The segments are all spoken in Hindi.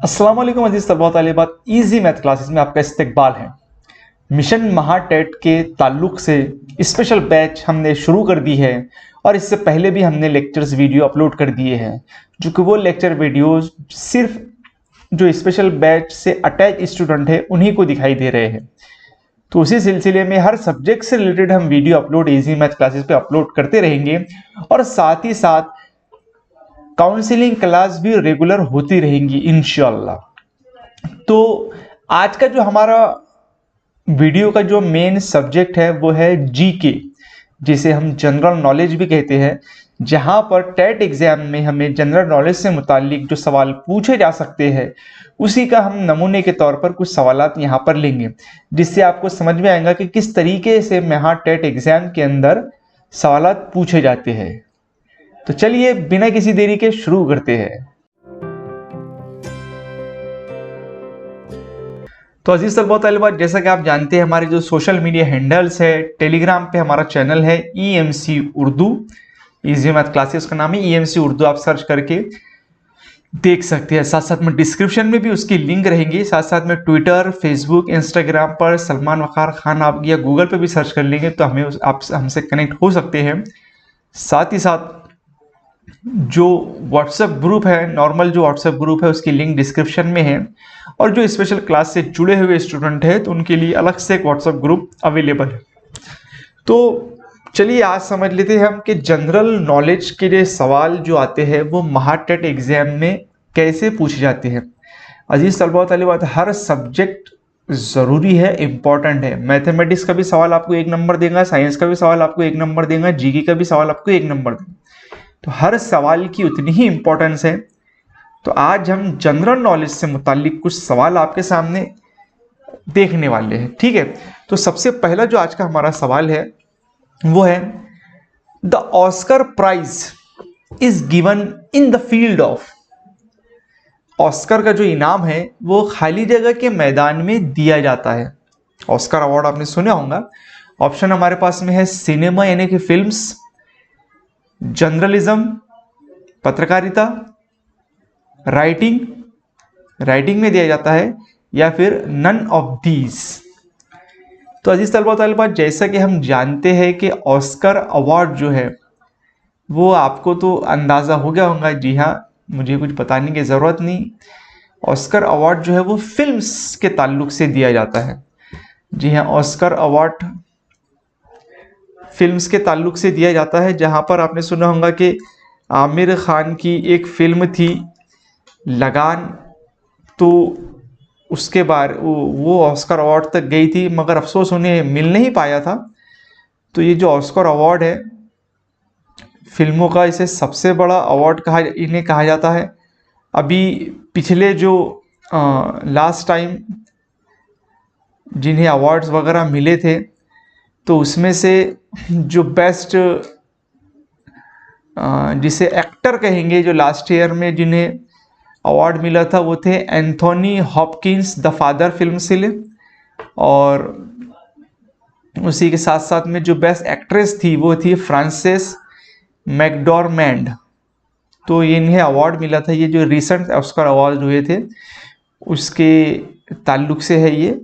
अस्सलाम वालेकुम अजीज तलबा तालिबात, इजी मैथ क्लासेस में आपका इस्तकबाल है। मिशन महाटेट के ताल्लुक से स्पेशल बैच हमने शुरू कर दी है और इससे पहले भी हमने लेक्चर्स वीडियो अपलोड कर दिए हैं, जो कि वो लेक्चर वीडियोस सिर्फ जो स्पेशल बैच से अटैच स्टूडेंट है उन्हीं को दिखाई दे रहे हैं। तो उसी सिलसिले में हर सब्जेक्ट से रिलेटेड हम video upload easy math classes पे अपलोड करते रहेंगे और साथ ही साथ काउंसलिंग क्लास भी रेगुलर होती रहेंगी इंशाल्लाह। तो आज का जो हमारा वीडियो का जो मेन सब्जेक्ट है वो है जीके, जिसे हम जनरल नॉलेज भी कहते हैं, जहां पर टेट एग्जाम में हमें जनरल नॉलेज से मुतालिक जो सवाल पूछे जा सकते हैं उसी का हम नमूने के तौर पर कुछ सवालात यहाँ पर लेंगे, जिससे आपको समझ में आएगा कि किस तरीके से महा टेट एग्जाम के अंदर सवालात पूछे जाते हैं। तो चलिए बिना किसी देरी के शुरू करते हैं। तो अजीज तलबा तालिबात, जैसा कि आप जानते हैं हमारे जो सोशल मीडिया हैंडल्स है, टेलीग्राम पे हमारा चैनल है EMC Urdu, easy math classes का नाम है EMC उर्दू, आप सर्च करके देख सकते हैं। साथ साथ में डिस्क्रिप्शन में भी उसकी लिंक रहेंगी। साथ साथ में ट्विटर, फेसबुक, इंस्टाग्राम पर सलमान वकार खान आप या गूगल पे भी सर्च कर लेंगे तो आप हमसे कनेक्ट हो सकते हैं। साथ ही साथ जो व्हाट्सएप ग्रुप है, नॉर्मल जो व्हाट्सएप ग्रुप है, उसकी लिंक डिस्क्रिप्शन में है। और जो स्पेशल क्लास से जुड़े हुए स्टूडेंट हैं तो उनके लिए अलग से एक व्हाट्सएप ग्रुप अवेलेबल है। तो चलिए आज समझ लेते हैं हम कि जनरल नॉलेज के लिए सवाल जो आते हैं वो महाटेट एग्जाम में कैसे पूछे जाते हैं। अजीज तलबा तालिबात, हर सब्जेक्ट ज़रूरी है, इम्पॉर्टेंट है। मैथमेटिक्स का भी सवाल आपको 1 नंबर देगा, साइंस का भी सवाल आपको 1 नंबर देगा, जीके का भी सवाल आपको 1 नंबर देगा। तो हर सवाल की उतनी ही इंपॉर्टेंस है। तो आज हम जनरल नॉलेज से मुतालिक कुछ सवाल आपके सामने देखने वाले हैं, ठीक है। तो सबसे पहला जो आज का हमारा सवाल है वो है, the Oscar prize is given in the field of. Oscar का जो इनाम है वो खाली जगह के मैदान में दिया जाता है। ऑस्कर अवार्ड आपने सुना होगा। ऑप्शन हमारे पास में है सिनेमा यानी कि फिल्म्स, जर्नलिज्म पत्रकारिता, राइटिंग में दिया जाता है, या फिर नन ऑफ दीज। तो अजीज तलबा तालिबात, जैसा कि हम जानते हैं कि ऑस्कर अवार्ड जो है वो आपको तो अंदाज़ा हो गया होगा। जी हाँ, मुझे कुछ बताने की ज़रूरत नहीं। ऑस्कर अवार्ड जो है वो फिल्म्स के ताल्लुक से दिया जाता है। जी हाँ, ऑस्कर अवार्ड फिल्म्स के ताल्लुक से दिया जाता है, जहां पर आपने सुना होगा कि आमिर खान की एक फिल्म थी लगान, तो उसके बाद वो ऑस्कर अवार्ड तक गई थी, मगर अफसोस उन्हें मिल नहीं पाया था। तो ये जो ऑस्कर अवार्ड है फिल्मों का, इसे सबसे बड़ा अवार्ड इन्हें कहा जाता है। अभी पिछले जो लास्ट टाइम जिन्हें अवार्ड्स वगैरह मिले थे तो उसमें से जो बेस्ट जिसे एक्टर कहेंगे, जो लास्ट ईयर में जिन्हें अवार्ड मिला था वो थे Anthony Hopkins the father film से ले, और उसी के साथ साथ में जो बेस्ट एक्ट्रेस थी वो थी फ्रांसेस मैकडॉर्मैंड। तो इन्हें अवार्ड मिला था। ये जो रिसेंट ऑस्कर अवार्ड हुए थे उसके ताल्लुक से है। ये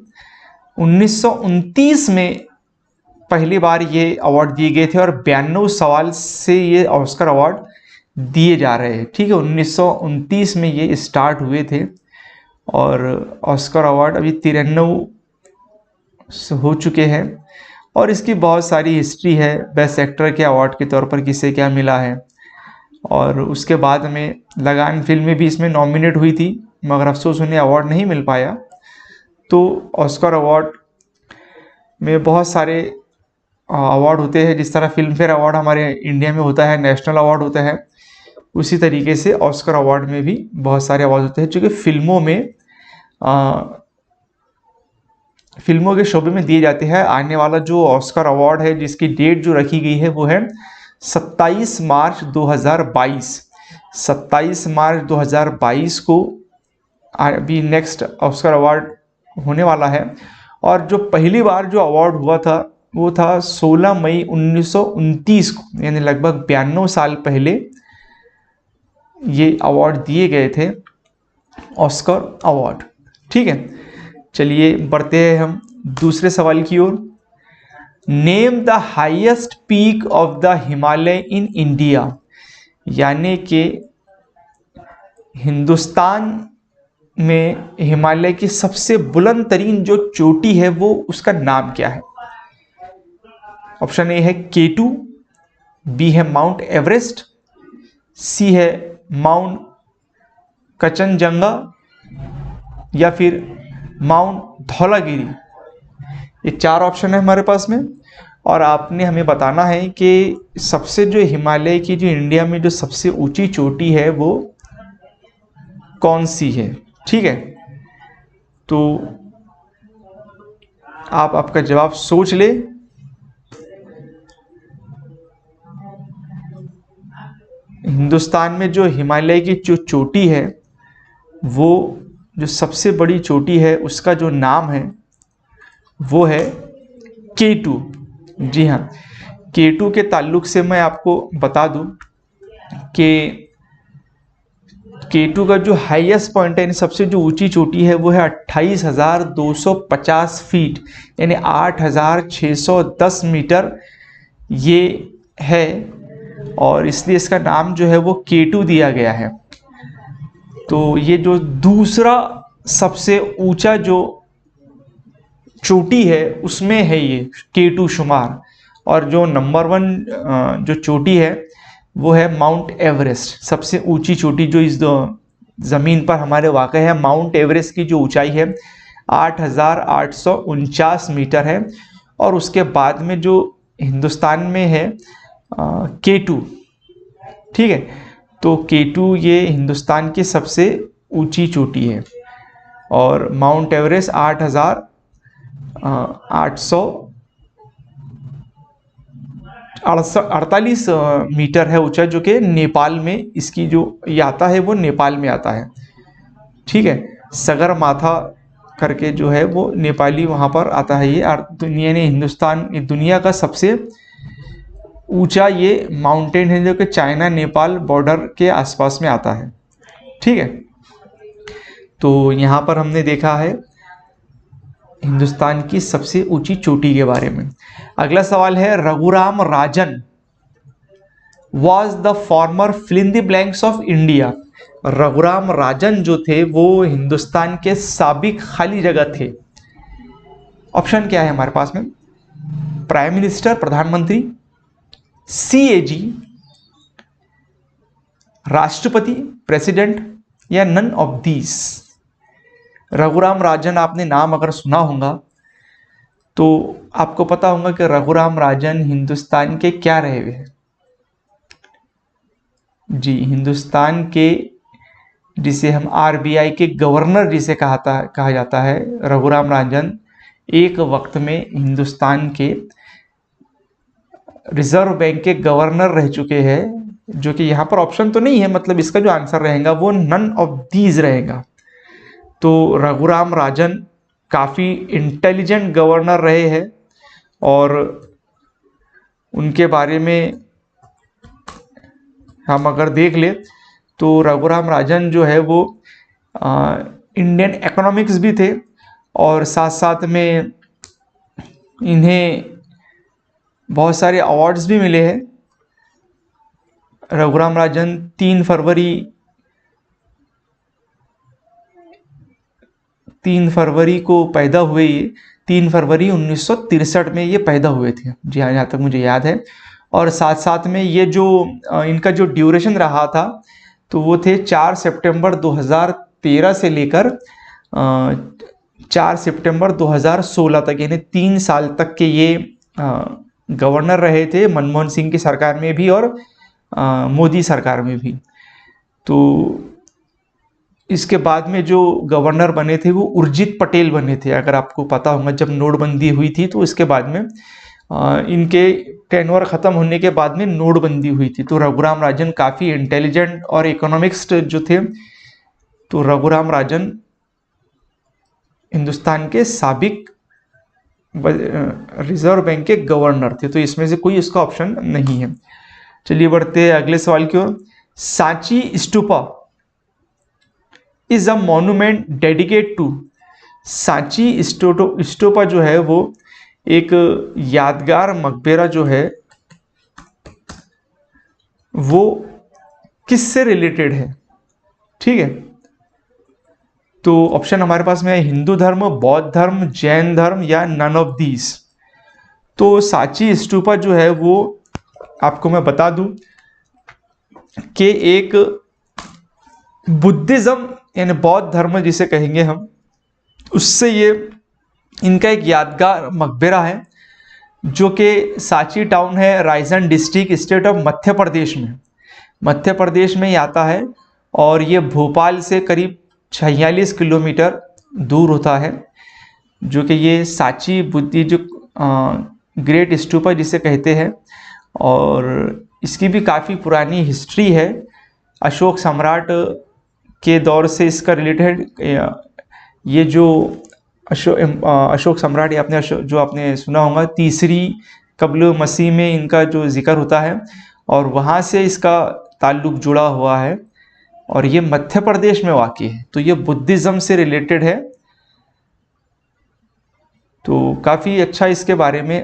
1929 में पहली बार ये अवार्ड दिए गए थे और 92 सवाल से ये ऑस्कर अवार्ड दिए जा रहे हैं, ठीक है। 1929 में ये स्टार्ट हुए थे और ऑस्कर अवार्ड अभी 93 हो चुके हैं और इसकी बहुत सारी हिस्ट्री है। बेस्ट एक्टर के अवार्ड के तौर पर किसे क्या मिला है, और उसके बाद में लगान फिल्म भी इसमें नॉमिनेट हुई थी, मगर अफसोस उन्हें अवार्ड नहीं मिल पाया। तो ऑस्कर अवार्ड में बहुत सारे अवार्ड होते हैं। जिस तरह फिल्म फेयर अवार्ड हमारे इंडिया में होता है, नेशनल अवार्ड होता है, उसी तरीके से ऑस्कर अवार्ड में भी बहुत सारे अवार्ड होते हैं जो कि फिल्मों के शोबे में दिए जाते हैं। आने वाला जो ऑस्कर अवार्ड है जिसकी डेट जो रखी गई है वो है 27 मार्च 2022। 27 मार्च 2022 को अभी नेक्स्ट ऑस्कर अवार्ड होने वाला है। और जो पहली बार जो अवार्ड हुआ था वो था 16 मई 1929 को, यानी लगभग 92 साल पहले ये अवार्ड दिए गए थे। Oscar award. ठीक है, चलिए बढ़ते हैं हम दूसरे सवाल की ओर। Name the highest peak of the Himalaya in India, यानी कि हिंदुस्तान में हिमालय की सबसे बुलंद तरीन जो चोटी है वो उसका नाम क्या है? ऑप्शन ए है K2, बी है माउंट एवरेस्ट, सी है माउंट कंचनजंगा, या फिर माउंट धौलागिरी। ये चार ऑप्शन है हमारे पास में, और आपने हमें बताना है कि सबसे जो हिमालय की जो इंडिया में जो सबसे ऊंची चोटी है वो कौन सी है। ठीक है, तो आप आपका जवाब सोच ले। हिंदुस्तान में जो हिमालय की जो चोटी है वो जो सबसे बड़ी चोटी है उसका जो नाम है वो है K2। जी हाँ, K2 के ताल्लुक से मैं आपको बता दूं कि K2 का जो हाईएस्ट पॉइंट है, सबसे जो ऊंची चोटी है वो है 28,250 फीट, यानी 8,610 मीटर ये है, और इसलिए इसका नाम जो है वो K2 दिया गया है। तो ये जो दूसरा सबसे ऊंचा जो चोटी है उसमें है ये K2 शुमार, और जो नंबर 1 जो चोटी है वो है माउंट एवरेस्ट। सबसे ऊंची चोटी जो इस ज़मीन पर हमारे वाक़ है, माउंट एवरेस्ट की जो ऊंचाई है 8,849 मीटर है, और उसके बाद में जो हिंदुस्तान में है K2। ठीक है, तो K2 ये हिंदुस्तान की सबसे ऊंची चोटी है, और माउंट एवरेस्ट 8,848 मीटर है ऊंचा, जो कि नेपाल में इसकी जो ये आता है वो नेपाल में आता है। ठीक है, सगरमाथा करके जो है वो नेपाली वहाँ पर आता है ये, और दुनिया ने हिंदुस्तान दुनिया का सबसे ऊंचा ये माउंटेन है जो कि चाइना नेपाल बॉर्डर के आसपास में आता है। ठीक है, तो यहाँ पर हमने देखा है हिंदुस्तान की सबसे ऊंची चोटी के बारे में। अगला सवाल है, Raghuram Rajan was the former fill in the blanks of India. Raghuram Rajan जो थे वो हिंदुस्तान के साबिक खाली जगह थे। ऑप्शन क्या है हमारे पास में? प्राइम मिनिस्टर, प्रधानमंत्री, CAG, राष्ट्रपति, प्रेसिडेंट, या none of these. Raghuram Rajan आपने नाम अगर सुना होगा तो आपको पता होगा कि रघुराम राजन हिंदुस्तान के क्या रहे हुए हैं। जी, हिंदुस्तान के जिसे हम RBI के गवर्नर जिसे कहा जाता है, रघुराम राजन एक वक्त में हिंदुस्तान के रिजर्व बैंक के गवर्नर रह चुके हैं, जो कि यहाँ पर ऑप्शन तो नहीं है, मतलब इसका जो आंसर रहेगा वो नन ऑफ दीज रहेगा। तो रघुराम राजन काफ़ी इंटेलिजेंट गवर्नर रहे हैं, और उनके बारे में हम अगर देख ले तो रघुराम राजन जो है वो इंडियन इकोनॉमिक्स भी थे, और साथ साथ में इन्हें बहुत सारे अवार्ड्स भी मिले हैं। रघुराम राजन 3 फरवरी को पैदा हुए, ये 3 फरवरी 1963 में ये पैदा हुए थे। जी हाँ, जहाँ तक मुझे याद है। और साथ साथ में ये जो इनका जो ड्यूरेशन रहा था तो वो थे 4 सितंबर 2013 से लेकर 4 सितंबर 2016 तक, यानी 3 साल तक के ये गवर्नर रहे थे, मनमोहन सिंह की सरकार में भी और मोदी सरकार में भी। तो इसके बाद में जो गवर्नर बने थे वो उर्जित पटेल बने थे, अगर आपको पता होगा। जब नोटबंदी हुई थी तो इसके बाद में इनके टेन्योर ख़त्म होने के बाद में नोटबंदी हुई थी। तो रघुराम राजन काफ़ी इंटेलिजेंट और इकोनॉमिक्स्ट जो थे, तो रघुराम राजन हिंदुस्तान के साबिक रिजर्व बैंक के गवर्नर थे। तो इसमें से कोई इसका ऑप्शन नहीं है। चलिए बढ़ते हैं अगले सवाल की ओर। Sanchi Stupa is a monument dedicate to. Sanchi Stupa जो है वो एक यादगार मकबरा जो है वो किससे रिलेटेड है? ठीक है, तो ऑप्शन हमारे पास में है हिंदू धर्म, बौद्ध धर्म, जैन धर्म या नन ऑफ दीज। तो सांची स्तूपा जो है वो आपको मैं बता दूं कि एक बुद्धिज्म यानी बौद्ध धर्म जिसे कहेंगे हम, उससे ये इनका एक यादगार मकबरा है जो कि सांची टाउन है, Raisen district, state of Madhya Pradesh में, मध्य प्रदेश में ही आता है। और ये भोपाल से करीब 46 किलोमीटर दूर होता है, जो कि ये सांची बुद्धि जो ग्रेट स्तूपा जिसे कहते हैं। और इसकी भी काफ़ी पुरानी हिस्ट्री है, अशोक सम्राट के दौर से इसका रिलेटेड। ये जो अशोक सम्राट, आपने जो आपने सुना होगा, तीसरी कब्ल मसीह में इनका जो जिक्र होता है और वहाँ से इसका ताल्लुक जुड़ा हुआ है और ये मध्य प्रदेश में वाक़ई है, तो ये बुद्धिज़्म से रिलेटेड है। तो काफ़ी अच्छा इसके बारे में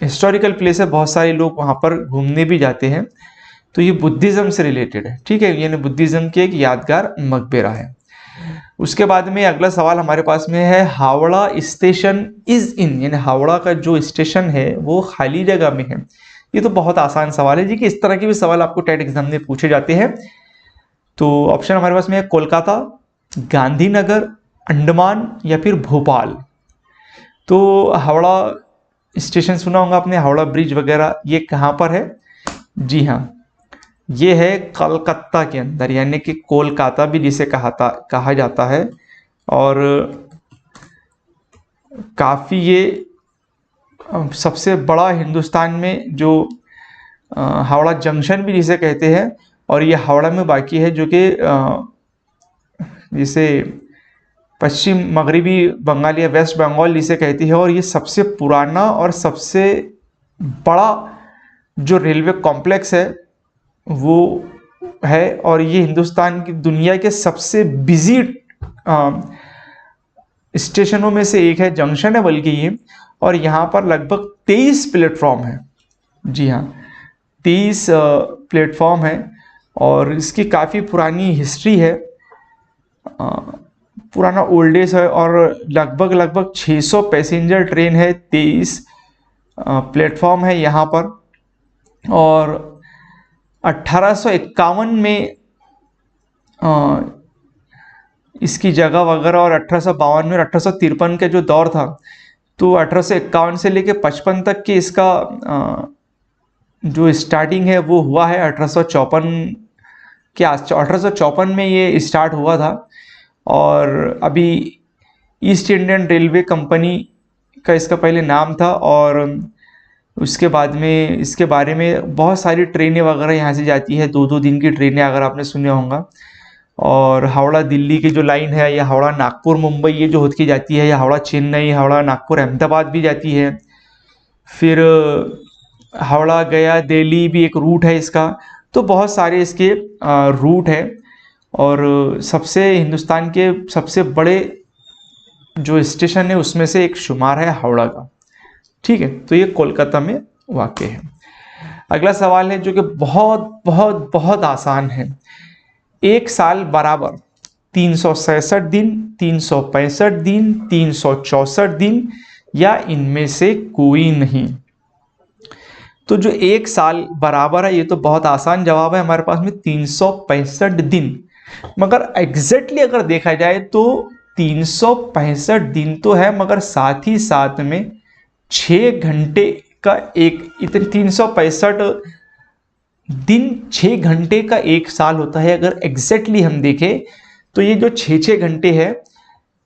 हिस्टोरिकल प्लेस है, बहुत सारे लोग वहाँ पर घूमने भी जाते हैं। तो ये बुद्धिज़्म से रिलेटेड है, ठीक है, यानी बुद्धिज़्म की एक यादगार मकबरा है। उसके बाद में अगला सवाल हमारे पास में है, हावड़ा स्टेशन इज इन, यानी हावड़ा का जो स्टेशन है वो खाली जगह में है। ये तो बहुत आसान सवाल है जी, कि इस तरह के भी सवाल आपको टेट एग्जाम में पूछे जाते हैं। तो ऑप्शन हमारे पास में है कोलकाता, गांधीनगर, अंडमान या फिर भोपाल। तो हावड़ा स्टेशन सुना होगा आपने, हावड़ा ब्रिज वगैरह, ये कहाँ पर है? जी हाँ, ये है कलकत्ता के अंदर, यानी कि कोलकाता भी जिसे कहा जाता है। और काफ़ी ये सबसे बड़ा हिंदुस्तान में जो हावड़ा जंक्शन भी जिसे कहते हैं, और ये हावड़ा में बाकी है, जो कि जिसे पश्चिम मगरबी बंगाल या वेस्ट बंगाल जिसे कहती है। और ये सबसे पुराना और सबसे बड़ा जो रेलवे कॉम्प्लेक्स है वो है, और ये हिंदुस्तान की दुनिया के सबसे बिजी स्टेशनों में से एक है, जंक्शन है बल्कि ये। और यहाँ पर लगभग 23 प्लेटफॉर्म है। जी हाँ, 23 प्लेटफॉर्म है और इसकी काफ़ी पुरानी हिस्ट्री है, पुराना ओल्ड एज है। और लगभग 600 पैसेंजर ट्रेन है, 23 प्लेटफॉर्म है यहाँ पर। और 1851 में इसकी जगह वगैरह, और 1852 में और 1853 के जो दौर था, तो 1851 से लेके 55 तक के इसका जो स्टार्टिंग है वो हुआ है 1854 के आस 1854 में ये स्टार्ट हुआ था। और अभी ईस्ट इंडियन रेलवे कंपनी का इसका पहले नाम था। और उसके बाद में इसके बारे में बहुत सारी ट्रेनें वगैरह यहाँ से जाती है, 2-2 दिन की ट्रेनें, अगर आपने सुने होंगे। और हावड़ा दिल्ली की जो लाइन है, या हावड़ा नागपुर मुंबई ये जो होती की जाती है, या हावड़ा चेन्नई, हावड़ा नागपुर अहमदाबाद भी जाती है। फिर हावड़ा गया दिल्ली भी एक रूट है इसका। तो बहुत सारे इसके रूट है, और सबसे हिंदुस्तान के सबसे बड़े जो स्टेशन है उसमें से एक शुमार है हावड़ा का, ठीक है। तो ये कोलकाता में वाक़ है। अगला सवाल है जो कि बहुत बहुत बहुत आसान है। एक साल बराबर 366 दिन, 365 दिन, 364 दिन या इनमें से कोई नहीं। तो जो एक साल बराबर है, ये तो बहुत आसान जवाब है हमारे पास में, 365 दिन। मगर एग्जैक्टली अगर देखा जाए तो 365 दिन तो है, मगर साथ ही साथ में 6 घंटे का एक, इतने 365 दिन 6 घंटे का एक साल होता है। अगर एग्जैक्टली हम देखें तो ये जो 6 घंटे है,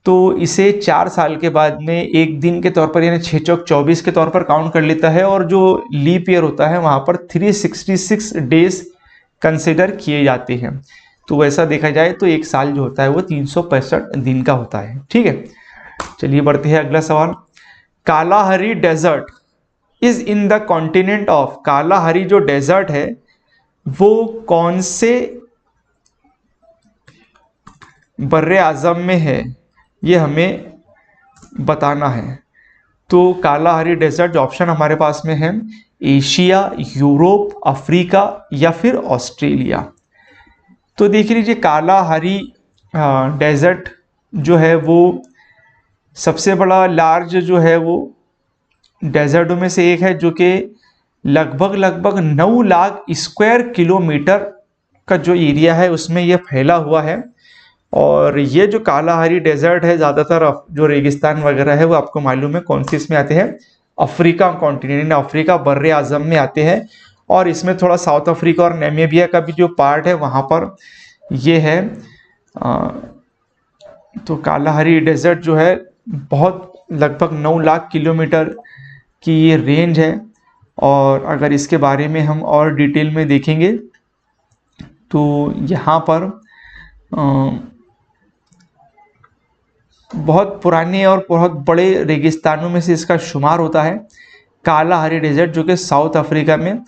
तो इसे 4 साल के बाद में एक दिन के तौर पर, यानी 6 चौक 24 के तौर पर काउंट कर लेता है। और जो लीप ईयर होता है वहाँ पर 366 डेज कंसिडर किए जाते हैं। तो वैसा देखा जाए तो एक साल जो होता है वो 365 दिन का होता है, ठीक है। चलिए बढ़ते हैं अगला सवाल। Kalahari desert is in the continent of, Kalahari जो डेजर्ट है वो कौन से बर्रे आज़म में है, ये हमें बताना है। तो कालाहारी डेजर्ट जो ऑप्शन हमारे पास में है, एशिया, यूरोप, अफ्रीका या फिर ऑस्ट्रेलिया। तो देख लीजिए कालाहारी डेजर्ट जो है वो सबसे बड़ा लार्ज जो है वो डेजर्टों में से एक है, जो कि लगभग 9 लाख स्क्वायर किलोमीटर का जो एरिया है उसमें ये फैला हुआ है। और ये जो कालाहारी डेजर्ट है, ज़्यादातर जो रेगिस्तान वगैरह है वो आपको मालूम है कौन सी इसमें आते हैं, अफ्रीका कॉन्टिनेंट, अफ्रीका बर्रे आज़म में आते हैं। और इसमें थोड़ा साउथ अफ्रीका और नामीबिया का भी जो पार्ट है वहाँ पर ये है। तो कालाहारी डेजर्ट जो है बहुत लगभग 9 लाख किलोमीटर की ये रेंज है। और अगर इसके बारे में हम और डिटेल में देखेंगे तो यहाँ पर बहुत पुराने और बहुत बड़े रेगिस्तानों में से इसका शुमार होता है कालाहारी डेजर्ट, जो कि साउथ अफ्रीका में।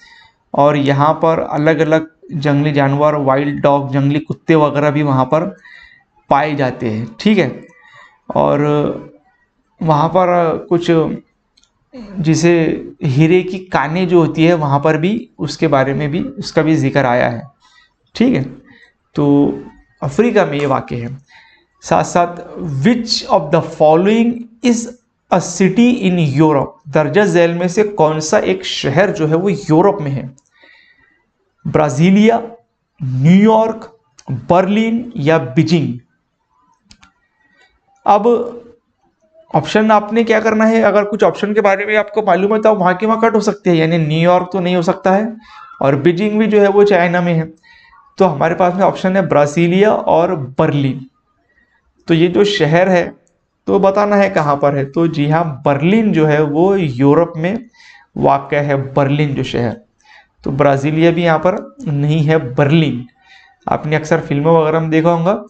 और यहाँ पर अलग अलग जंगली जानवर, वाइल्ड डॉग, जंगली कुत्ते वगैरह भी वहाँ पर पाए जाते हैं, ठीक है। और वहाँ पर कुछ जिसे हीरे की कानें जो होती है वहाँ पर भी उसके बारे में भी उसका भी जिक्र आया है, ठीक है। तो अफ्रीका में ये वाक़ है। साथ साथ which of the following is a city in Europe, दर्जा झैल में से कौन सा एक शहर जो है वो यूरोप में है, ब्राजीलिया, न्यूयॉर्क, बर्लिन या बीजिंग। अब ऑप्शन आपने क्या करना है, अगर कुछ ऑप्शन के बारे में आपको मालूम है तो वहाँ के वहाँ कट हो सकते हैं, यानी न्यूयॉर्क तो नहीं हो सकता है और बीजिंग भी जो है वो चाइना में है। तो हमारे पास में ऑप्शन है ब्राजीलिया और बर्लिन। तो ये जो शहर है तो बताना है कहाँ पर है। तो जी हाँ, बर्लिन जो है वो यूरोप में वाक़या है, बर्लिन जो शहर। तो ब्राज़ीलिया भी यहाँ पर नहीं है, बर्लिन। आपने अक्सर फिल्मों वगैरह में देखा होगा,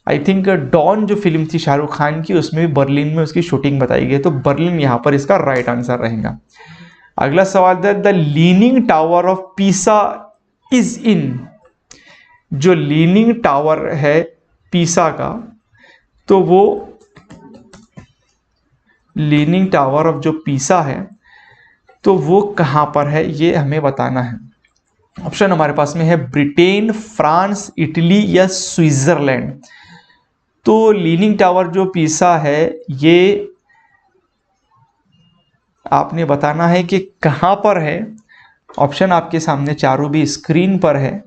आई थिंक डॉन जो फिल्म थी शाहरुख खान की, उसमें भी बर्लिन में उसकी शूटिंग बताई गई। तो बर्लिन यहाँ पर इसका राइट आंसर रहेगा। अगला सवाल है, the leaning tower of Pisa is in, जो लीनिंग टावर है पीसा का, तो वो लीनिंग टावर ऑफ जो पीसा है तो वो कहाँ पर है, ये हमें बताना है। ऑप्शन हमारे पास में है ब्रिटेन, फ्रांस, इटली या स्विट्जरलैंड। तो लीनिंग टावर जो पीसा है ये आपने बताना है कि कहाँ पर है। ऑप्शन आपके सामने चारों भी स्क्रीन पर है।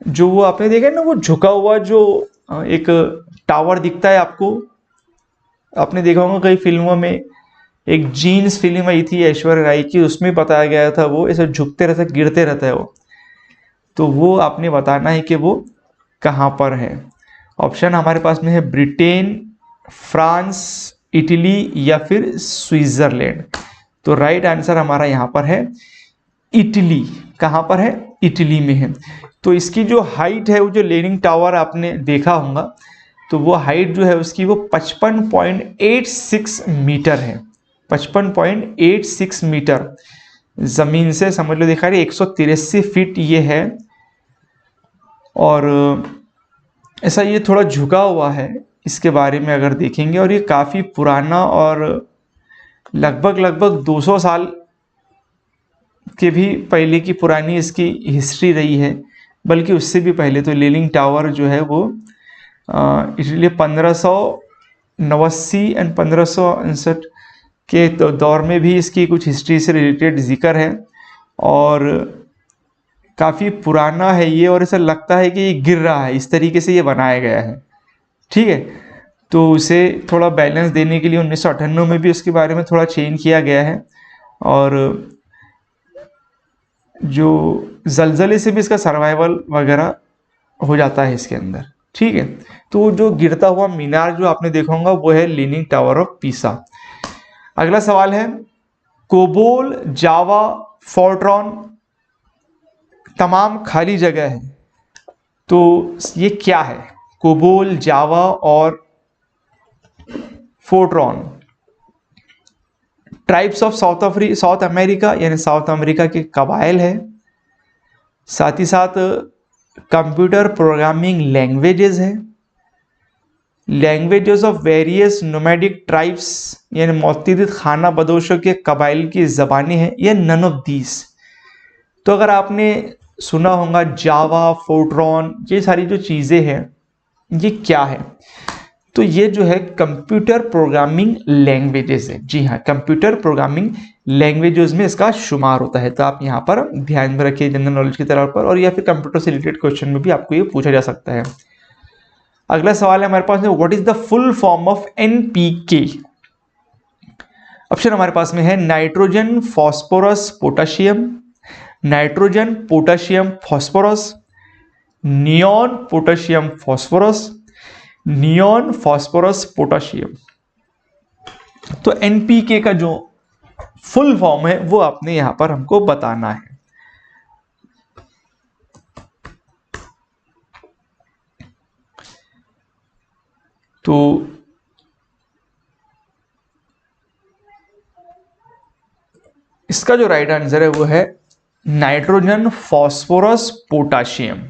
जो वो आपने देखा है ना, वो झुका हुआ जो एक टावर दिखता है आपको, आपने देखा होगा कई फिल्मों में, एक जीन्स फिल्म आई थी ऐश्वर्या राय की, उसमें बताया गया था वो ऐसे झुकते रहता है, गिरते रहता है वो। तो वो आपने बताना है कि वो कहाँ पर है। ऑप्शन हमारे पास में है ब्रिटेन, फ्रांस, इटली या फिर स्विट्जरलैंड। तो राइट आंसर हमारा यहाँ पर है इटली। कहाँ पर है, इटली में है। तो इसकी जो हाइट है, वो जो लीनिंग टावर आपने देखा होगा, तो वो हाइट जो है उसकी वो 55.86 मीटर है। 55.86 मीटर ज़मीन से समझ लो, देखा रही 183 फीट ये है। और ऐसा ये थोड़ा झुका हुआ है, इसके बारे में अगर देखेंगे। और ये काफ़ी पुराना और लगभग 200 साल के भी पहले की पुरानी इसकी हिस्ट्री रही है, बल्कि उससे भी पहले। तो लीनिंग टावर जो है वो इसलिए 1589 एंड 1559 के दौर में भी इसकी कुछ हिस्ट्री से रिलेटेड जिक्र है। और काफ़ी पुराना है ये, और ऐसा लगता है कि ये गिर रहा है, इस तरीके से ये बनाया गया है, ठीक है। तो उसे थोड़ा बैलेंस देने के लिए 1998 में भी उसके बारे में थोड़ा चेंज किया गया है। और जो जलजले से भी इसका सर्वाइवल वगैरह हो जाता है इसके अंदर, ठीक है। तो जो गिरता हुआ मीनार जो आपने देखा होगा वो है लीनिंग टावर ऑफ पीसा। अगला सवाल है, कोबोल, जावा, फोर्ट्रॉन तमाम खाली जगह है, तो ये क्या है? कोबोल, जावा और Fortran tribes of south America, यानी साउथ अमेरिका के कबाइल है। साथ ही साथ कंप्यूटर प्रोग्रामिंग लैंग्वेजेस है, languages of various nomadic tribes यानी मुतअद्दिद खाना बदोशों के कबाइल की ज़बानें हैं, या नन ऑफ दीज। तो अगर आपने सुना होगा जावा, फोर्ट्रॉन, ये सारी जो चीज़ें हैं ये क्या है, तो ये जो है कंप्यूटर प्रोग्रामिंग लैंग्वेजेस है। जी हाँ, कंप्यूटर प्रोग्रामिंग लैंग्वेजेस में इसका शुमार होता है। तो आप यहाँ पर ध्यान में रखिए जनरल नॉलेज की तरह पर, और या फिर कंप्यूटर से रिलेटेड क्वेश्चन में भी आपको ये पूछा जा सकता है। अगला सवाल है हमारे पास में, what is the full form of NPK. Option हमारे पास में है nitrogen, phosphorus, potassium, nitrogen, potassium, phosphorus, neon, potassium, phosphorus, neon, phosphorus, potassium. तो एनपीके का जो फुल फॉर्म है वो आपने यहां पर हमको बताना है। तो इसका जो राइट आंसर है वो है nitrogen, phosphorus, potassium.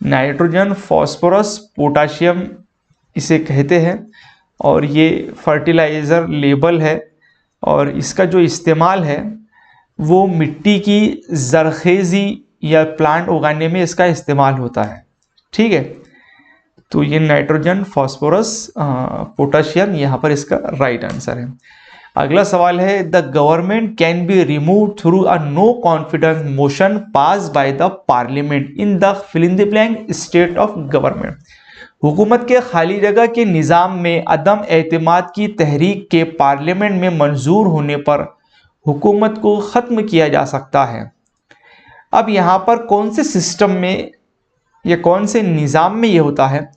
Nitrogen, phosphorus, potassium इसे कहते हैं, और ये फर्टिलाइज़र लेबल है, और इसका जो इस्तेमाल है वो मिट्टी की ज़रखेज़ी या प्लांट उगाने में इसका इस्तेमाल होता है। ठीक है, तो ये नाइट्रोजन, फॉस्फोरस, पोटाशियम यहाँ पर इसका राइट आंसर है। अगला सवाल है, the government can be remove through a no confidence motion pass by the parliament in the fill in the blank state of government. हुकूमत के खाली जगह के निज़ाम में अदम एतमाद की तहरीक के पार्लियामेंट में मंजूर होने पर हुकूमत को ख़त्म किया जा सकता है। अब यहाँ पर कौन से सिस्टम में या कौन से निज़ाम में ये होता है?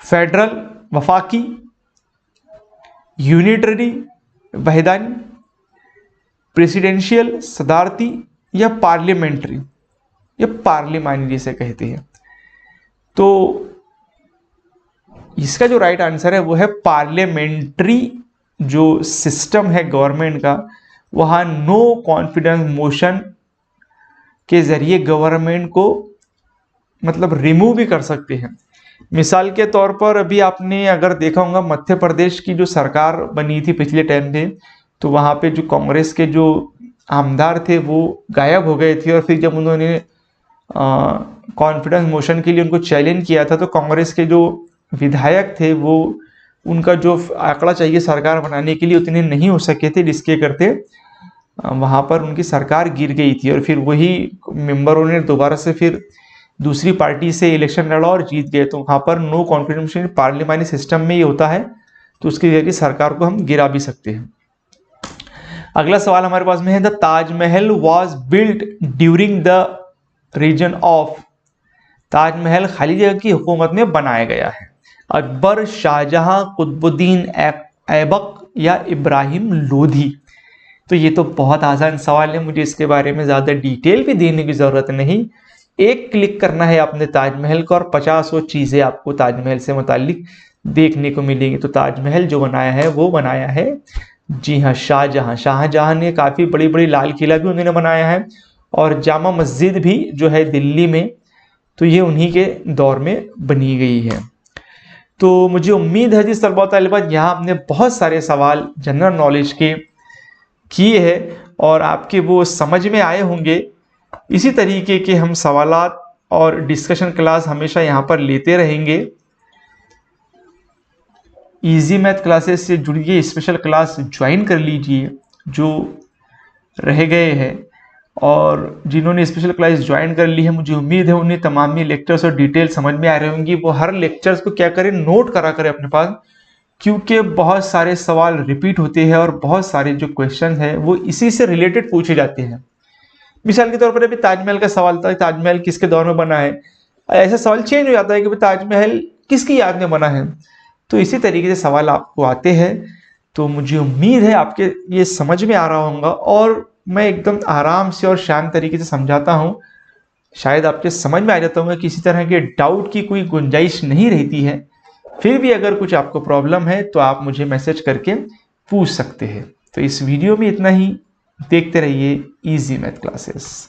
फेडरल, वफाकी, यूनिटरी, वहदानी, प्रेसिडेंशियल, सदारती, या पार्लियामेंट्री या पार्लिमानी जिसे कहते हैं। तो इसका जो राइट आंसर है वो है पार्लियामेंट्री जो सिस्टम है गवर्नमेंट का, वहाँ नो कॉन्फिडेंस मोशन के ज़रिए गवर्नमेंट को मतलब रिमूव भी कर सकते हैं। मिसाल के तौर पर अभी आपने अगर देखा होगा मध्य प्रदेश की जो सरकार बनी थी पिछले टाइम पे, तो वहाँ पे जो कांग्रेस के जो आमदार थे वो गायब हो गए थे, और फिर जब उन्होंने कॉन्फिडेंस मोशन के लिए उनको चैलेंज किया था, तो कांग्रेस के जो विधायक थे वो उनका जो आंकड़ा चाहिए सरकार बनाने के लिए उतने नहीं हो सके थे, जिसके करते वहाँ पर उनकी सरकार गिर गई थी, और फिर वही मेंबरों ने दोबारा से फिर दूसरी पार्टी से इलेक्शन लड़ा और जीत गए। तो वहाँ पर नो कॉन्फिडेंस पार्लियामानी सिस्टम में ही होता है, तो उसके जरिए सरकार को हम गिरा भी सकते हैं। अगला सवाल हमारे पास में है, the Taj Mahal was built during the reason of. Taj Mahal खाली जगह की हुकूमत में बनाया गया है। अकबर, शाहजहां, कुतुबुद्दीन ऐबक या इब्राहिम लोधी। तो ये तो बहुत आसान सवाल है, मुझे इसके बारे में ज़्यादा डिटेल भी देने की ज़रूरत नहीं। एक क्लिक करना है आपने ताजमहल का, और 50 चीज़ें आपको ताजमहल से मुताल्लिक देखने को मिलेंगी। तो ताजमहल जो बनाया है वो बनाया है, जी हाँ, शाहजहां। शाहजहां ने काफ़ी बड़ी बड़ी लाल किला भी उन्होंने बनाया है, और जामा मस्जिद भी जो है दिल्ली में, तो ये उन्हीं के दौर में बनी गई है। तो मुझे उम्मीद है जिस तलबा तालिबात यहाँ हमने बहुत सारे सवाल जनरल नॉलेज के किए हैं और आपके वो समझ में आए होंगे। इसी तरीके के हम सवालात और डिस्कशन क्लास हमेशा यहाँ पर लेते रहेंगे। इजी मैथ क्लासेस से जुड़िए, स्पेशल क्लास ज्वाइन कर लीजिए जो रह गए हैं, और जिन्होंने स्पेशल क्लास ज्वाइन कर ली है मुझे उम्मीद है उन्हें तमाम लेक्चर्स और डिटेल समझ में आ रही होंगी। वो हर लेक्चर्स को क्या करें, नोट करा करें अपने पास, क्योंकि बहुत सारे सवाल रिपीट होते हैं और बहुत सारे जो क्वेश्चन हैं वो इसी से रिलेटेड पूछे जाते हैं। मिसाल के तौर पर अभी ताजमहल का सवाल था, ताजमहल किसके दौर में बना है, ऐसा सवाल चेंज हो जाता है कि ताजमहल किसकी याद में बना है। तो इसी तरीके से सवाल आपको आते हैं। तो मुझे उम्मीद है आपके ये समझ में आ रहा होगा, और मैं एकदम आराम से और शांत तरीके से समझाता हूँ, शायद आपके समझ में आ जाता होगा, किसी तरह के डाउट की कोई गुंजाइश नहीं रहती है। फिर भी अगर कुछ आपको प्रॉब्लम है तो आप मुझे मैसेज करके पूछ सकते हैं। तो इस वीडियो में इतना ही, देखते रहिए इजी मैथ क्लासेस।